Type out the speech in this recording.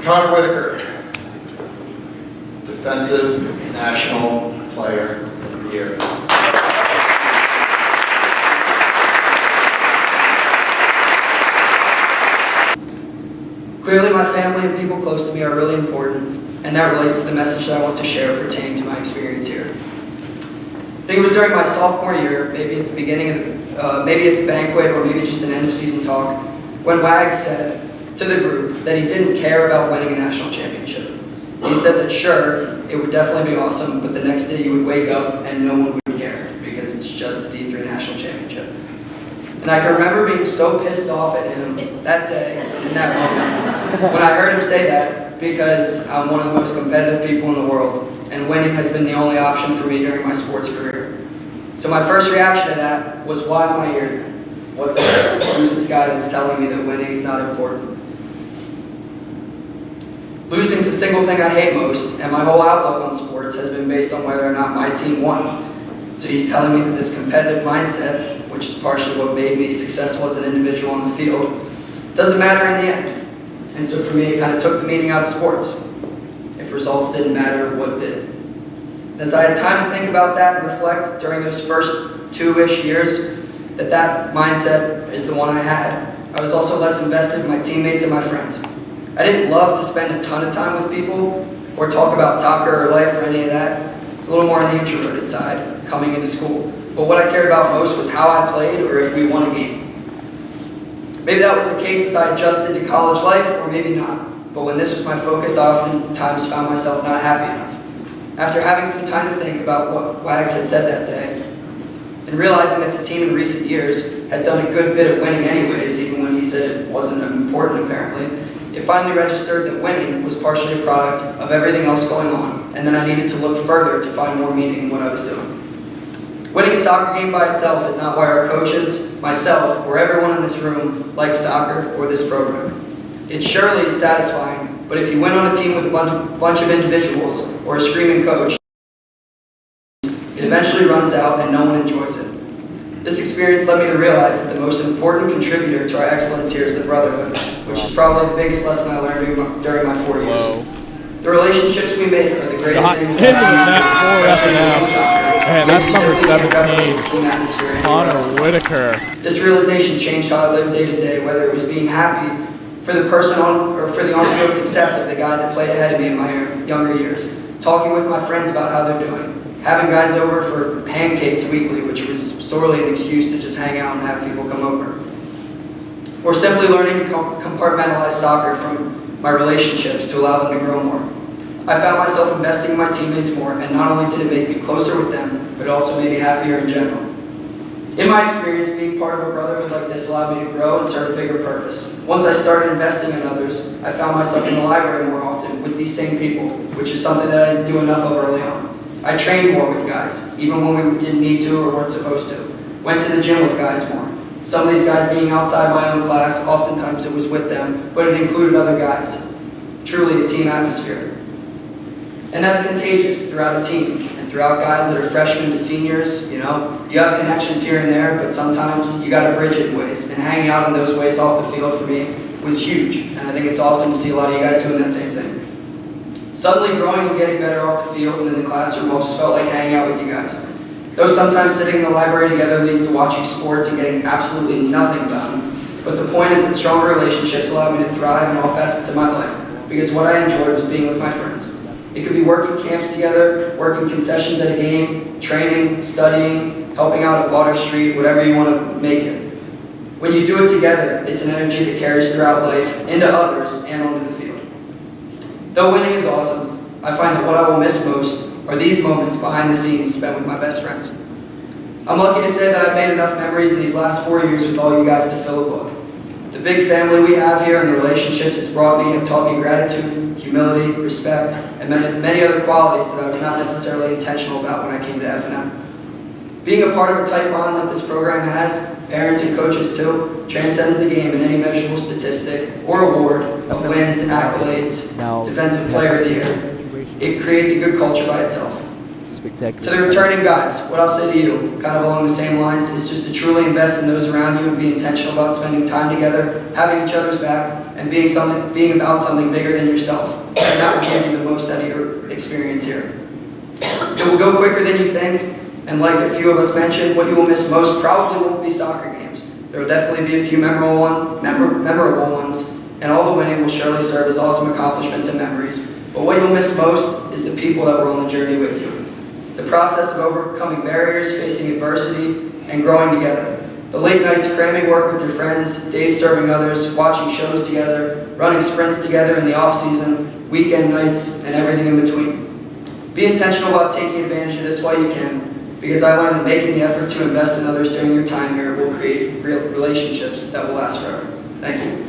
Whitacre, Defensive National Player of the Year. Clearly, my family and people close to me are really important, and that relates to the message that I want to share pertaining to my experience here. I think it was during my sophomore year, maybe at the beginning of maybe at the banquet, or maybe just an end-of-season talk, when Wag said to the group that he didn't care about winning a national championship. He said that sure, it would definitely be awesome, but the next day you would wake up and no one would care because it's just the D3 national championship. And I can remember being so pissed off at him that day, in that moment, when I heard him say that, because I'm one of the most competitive people in the world, and winning has been the only option for me during my sports career. So my first reaction to that was, why am I here then? What the heck? Who's this guy that's telling me that winning is not important? Losing is the single thing I hate most, and my whole outlook on sports has been based on whether or not my team won. So he's telling me that this competitive mindset, which is partially what made me successful as an individual on the field, doesn't matter in the end. And so for me, it kind of took the meaning out of sports. If results didn't matter, what did? As I had time to think about that and reflect during those first 2-ish years, that mindset is the one I had, I was also less invested in my teammates and my friends. I didn't love to spend a ton of time with people or talk about soccer or life or any of that. I was a little more on the introverted side coming into school. But what I cared about most was how I played or if we won a game. Maybe that was the case as I adjusted to college life, or maybe not. But when this was my focus, I oftentimes found myself not happy enough. After having some time to think about what Wags had said that day, and realizing that the team in recent years had done a good bit of winning anyways, even when he said it wasn't important apparently, it finally registered that winning was partially a product of everything else going on, and then I needed to look further to find more meaning in what I was doing. Winning a soccer game by itself is not why our coaches, myself, or everyone in this room likes soccer or this program. It surely is satisfying, but if you win on a team with a bunch of individuals or a screaming coach, it eventually runs out and no one enjoys it. This experience led me to realize that the most important contributor to our excellence here is the brotherhood, which is probably the biggest lesson I learned during my 4 years. The relationships we make are the greatest thing in soccer. And that's number 17, Connor Whitacre. This realization changed how I lived day to day, whether it was being happy for the person or for the on-field success of the guy that played ahead of me in my younger years, talking with my friends about how they're doing, having guys over for pancakes weekly, which was sorely an excuse to just hang out and have people come over, or simply learning to compartmentalize soccer from my relationships to allow them to grow more. I found myself investing in my teammates more, and not only did it make me closer with them, but it also made me happier in general. In my experience, being part of a brotherhood like this allowed me to grow and serve a bigger purpose. Once I started investing in others, I found myself in the library more often with these same people, which is something that I didn't do enough of early on. I trained more with guys, even when we didn't need to or weren't supposed to. Went to the gym with guys more. Some of these guys being outside my own class, oftentimes it was with them, but it included other guys. Truly a team atmosphere. And that's contagious throughout a team and throughout guys that are freshmen to seniors. You know, you have connections here and there, but sometimes you got to bridge it in ways. And hanging out in those ways off the field for me was huge. And I think it's awesome to see a lot of you guys doing that same thing. Suddenly growing and getting better off the field and in the classroom all just felt like hanging out with you guys. Though sometimes sitting in the library together leads to watching sports and getting absolutely nothing done. But the point is that stronger relationships allow me to thrive in all facets of my life, because what I enjoyed was being with my friends. It could be working camps together, working concessions at a game, training, studying, helping out at Water Street, whatever you want to make it. When you do it together, it's an energy that carries throughout life, into others, and onto the field. Though winning is awesome, I find that what I will miss most are these moments behind the scenes spent with my best friends. I'm lucky to say that I've made enough memories in these last 4 years with all you guys to fill a book. The big family we have here and the relationships it's brought me have taught me gratitude, humility, respect, and many other qualities that I was not necessarily intentional about when I came to F&M. Being a part of a tight bond that this program has, parents and coaches too, transcends the game in any measurable statistic or award of wins, accolades, defensive player of the year. It creates a good culture by itself. To the returning guys, what I'll say to you, kind of along the same lines, is just to truly invest in those around you and be intentional about spending time together, having each other's back, and being about something bigger than yourself. And that will give you the most out of your experience here. It will go quicker than you think, and like a few of us mentioned, what you will miss most probably won't be soccer games. There will definitely be a few memorable ones, and all the winning will surely serve as awesome accomplishments and memories. But what you'll miss most is the people that were on the journey with you. The process of overcoming barriers, facing adversity, and growing together. The late nights cramming work with your friends, days serving others, watching shows together, running sprints together in the off-season, weekend nights, and everything in between. Be intentional about taking advantage of this while you can, because I learned that making the effort to invest in others during your time here will create real relationships that will last forever. Thank you.